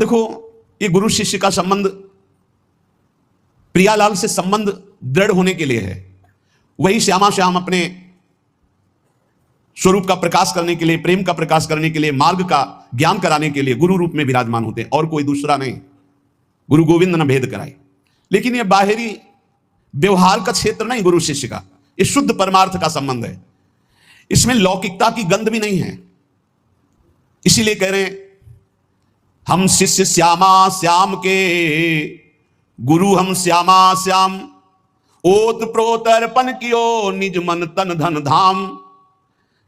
देखो, ये गुरु शिष्य का संबंध प्रियालाल से संबंध दृढ़ होने के लिए है। वही श्यामा श्याम अपने स्वरूप का प्रकाश करने के लिए, प्रेम का प्रकाश करने के लिए, मार्ग का ज्ञान कराने के लिए गुरु रूप में विराजमान होते हैं, और कोई दूसरा नहीं। गुरु गोविंद न भेद कराए। लेकिन यह बाहरी व्यवहार का क्षेत्र नहीं गुरु शिष्य का, यह शुद्ध परमार्थ का संबंध है। इसमें लौकिकता की गंध भी नहीं है। इसीलिए कह रहे हैं, हम शिष्य श्यामा श्याम के, गुरु हम श्यामा श्याम। ओत प्रोत अर्पण कियो निज मन तन धन धाम।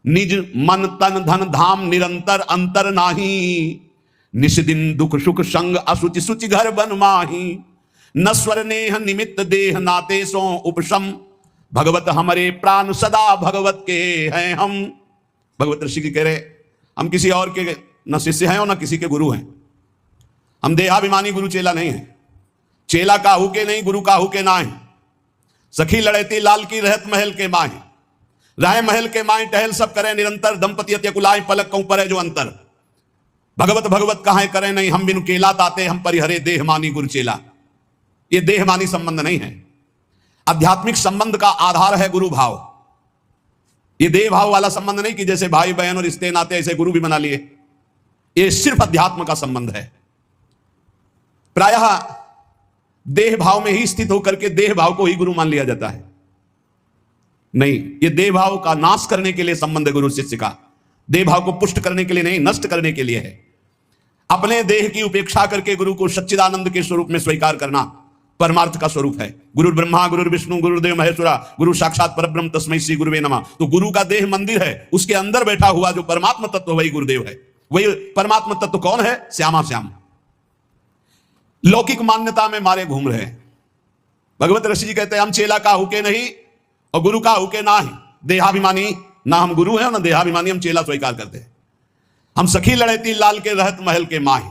निज मन तन धन धाम निरंतर अंतर नाही। निश दिन दुख सुख संग असुचि सुचि घर बन माही। नस्वर नेह निमित्त देह नाते सो उपशम। भगवत हमारे प्राण सदा भगवत के हैं हम। भगवत ऋषि कह रहे, हम किसी और के न शिष्य हैं और न किसी के गुरु हैं। हम देहाभिमानी गुरु चेला नहीं है। चेला काहू के नहीं, गुरु काहू के ना है। सखी लड़ेती लाल की रहत महल के माए। राय महल के माए टहल सब करे निरंतर। दंपति अत्युलाय पलक कऊं पर है जो अंतर। भगवत भगवत कहां करे नहीं, हम बिनु केला ताते हम परिहरे देहमानी गुरु चेला। ये देहमानी संबंध नहीं है। आध्यात्मिक संबंध का आधार है गुरु भाव। ये देह भाव वाला संबंध नहीं कि जैसे भाई बहन और रिश्ते नाते ऐसे गुरु भी बना लिए। ये सिर्फ अध्यात्म का संबंध है। प्रायः देह भाव में ही स्थित होकर के देह भाव को ही गुरु मान लिया जाता है। नहीं, ये देह भाव का नाश करने के लिए संबंध है गुरु शिष्य का। देह भाव को पुष्ट करने के लिए नहीं, नष्ट करने के लिए है। अपने देह की उपेक्षा करके गुरु को सच्चिदानंद के स्वरूप में स्वीकार करना परमार्थ का स्वरूप है। गुरु ब्रह्मा गुरु विष्णु गुरुदेव महेश्वरा, गुरु साक्षात परब्रह्म तस्मै श्री गुरुवे नमः। तो गुरु का देह मंदिर है, उसके अंदर बैठा हुआ जो परमात्मा तत्व वही गुरुदेव है। वही परमात्मा तत्व कौन है? श्यामा श्याम। लौकिक मान्यता में मारे घूम रहे हैं। भगवत ऋषि जी कहते हैं, हम चेला का हुके नहीं और गुरु का हुके ना है। देहाभिमानी ना हम गुरु हैं और ना देहाभिमानी हम चेला स्वीकार करते हैं। हम सखी लड़ेती लाल के रहत महल के माए।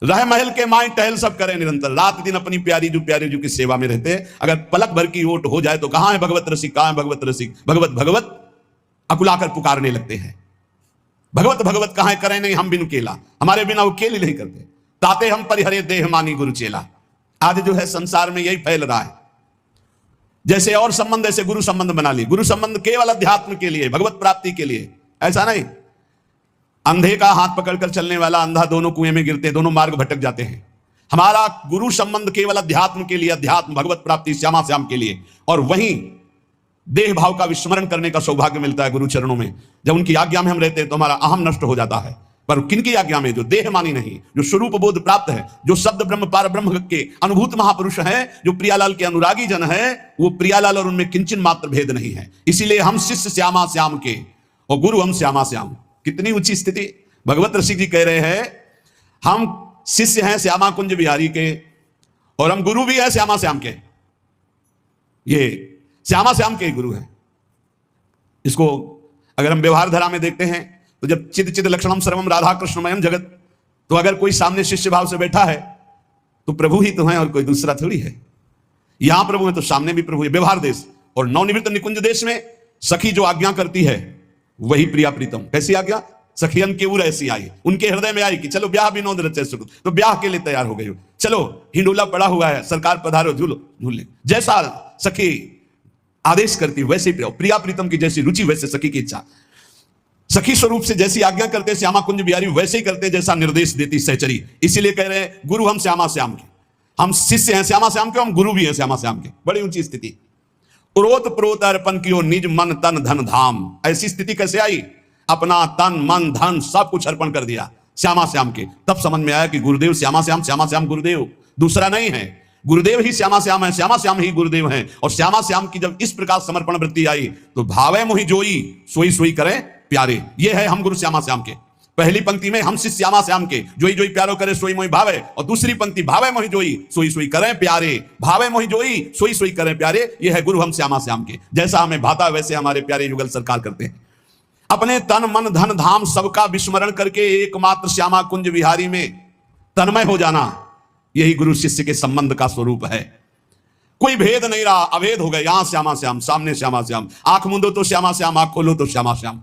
रह महल के माए टहल सब करें निरंतर। रात दिन अपनी प्यारी जो की सेवा में रहते हैं। अगर पलक भर की ओट हो जाए तो कहां है भगवत रसिक, कहां है भगवत रसिक। भगवत भगवत अकुलाकर पुकारने लगते हैं। भगवत भगवत कहां करें नहीं, हम बिनु केला, हमारे बिना वो केल ही नहीं करते। ताते हम परिहरे देह मानी गुरु चेला। आज जो है संसार में यही फैल रहा है। जैसे और संबंध ऐसे गुरु संबंध बना लिए। गुरु संबंध केवल अध्यात्म के लिए, भगवत प्राप्ति के लिए, ऐसा नहीं। अंधे का हाथ पकड़कर चलने वाला अंधा दोनों कुएं में गिरते, दोनों मार्ग भटक जाते हैं। हमारा गुरु संबंध केवल अध्यात्म के लिए, अध्यात्म भगवत प्राप्ति श्यामा श्याम के लिए। और वहीं देह भाव का विस्मरण करने का सौभाग्य मिलता है गुरु चरणों में। जब उनकी आज्ञा में हम रहते हैं तो हमारा अहम नष्ट हो जाता है। पर किनकी आज्ञा में? जो देहमानी नहीं, जो स्वरूप बोध प्राप्त है, जो शब्द ब्रह्म पार ब्रह्म के अनुभूत महापुरुष हैं, जो प्रियालाल के अनुरागी जन है, वो प्रियालाल और उनमें किंचन मात्र भेद नहीं है। इसीलिए हम शिष्य श्यामा श्याम के और गुरु हम श्यामा श्याम। कितनी ऊंची स्थिति। भगवत ऋषि जी कह रहे हैं, हम शिष्य हैं श्यामा कुंज बिहारी के और हम गुरु भी हैं श्यामा श्याम के। ये श्यामा श्याम के गुरु हैं। इसको अगर हम व्यवहार धारा में देखते हैं तो जब चिद चिद लक्षणम सर्वम राधा कृष्णमयम जगत, तो अगर कोई सामने शिष्य भाव से बैठा है तो प्रभु ही तो है और कोई दूसरा थोड़ी है। यहां प्रभु है तो सामने भी प्रभु है। व्यवहार देश और नवनिवृत्त निकुंज देश में सखी जो आज्ञा करती है वही प्रिया प्रीतम। कैसी आज्ञा? सखियन के उर ऐसी आई, उनके हृदय में आई कि चलो ब्याह विनोद रचे सुख, तो ब्याह के लिए तैयार हो गई। चलो हिंडोला पड़ा हुआ है, सरकार पधारो झूलो झूले। जैसा सखी आदेश करती वैसे प्रिया प्रीतम की जैसी रुचि वैसे सखी की इच्छा। सखी स्वरूप से जैसी आज्ञा करते श्यामा कुंज बिहारी वैसे ही करते जैसा निर्देश देती सहचरी। इसीलिए कह रहे हैं, गुरु हम श्यामा श्याम के। हम शिष्य हैं श्यामा श्याम के, हम गुरु भी हैं श्यामा श्याम के। बड़ी ऊंची स्थिति। उरोत प्रोत अर्पण कियो निज मन तन धन धाम। ऐसी स्थिति कैसे आई? अपना तन मन धन सब कुछ अर्पण कर दिया श्यामा श्याम के। तब समझ में आया कि गुरुदेव श्यामा श्याम गुरुदेव, दूसरा नहीं है। गुरुदेव ही श्यामा श्याम है, श्यामा श्याम ही गुरुदेव हैं। और श्यामा श्याम की जब इस प्रकार समर्पण वृत्ति आई तो भावे मोहि जोई सोई सोई करे प्यारे। ये है हम गुरु श्यामा श्याम के। पहली पंक्ति में हम शिष्य श्यामा श्याम के, जोई जोई प्यारो करे सोई मोहि भावे। और दूसरी पंक्ति भावे मोहि जोई सोई सोई करें प्यारे। भावे मोहि जोई सोई सोई करें प्यारे। ये है गुरु हम श्यामा श्याम के। जैसा हमें भाता वैसे हमारे प्यारे युगल सरकार करते हैं। अपने तन मन धन धाम सबका विस्मरण करके एकमात्र श्यामा कुंज विहारी में तन्मय हो जाना, यही गुरु शिष्य के संबंध का स्वरूप है। कोई भेद नहीं रहा, अभेद हो गए। यहां श्यामा श्याम, सामने श्यामा श्याम, आंख मूंदो तो श्यामा श्याम, आंख खोलो तो श्यामा श्याम।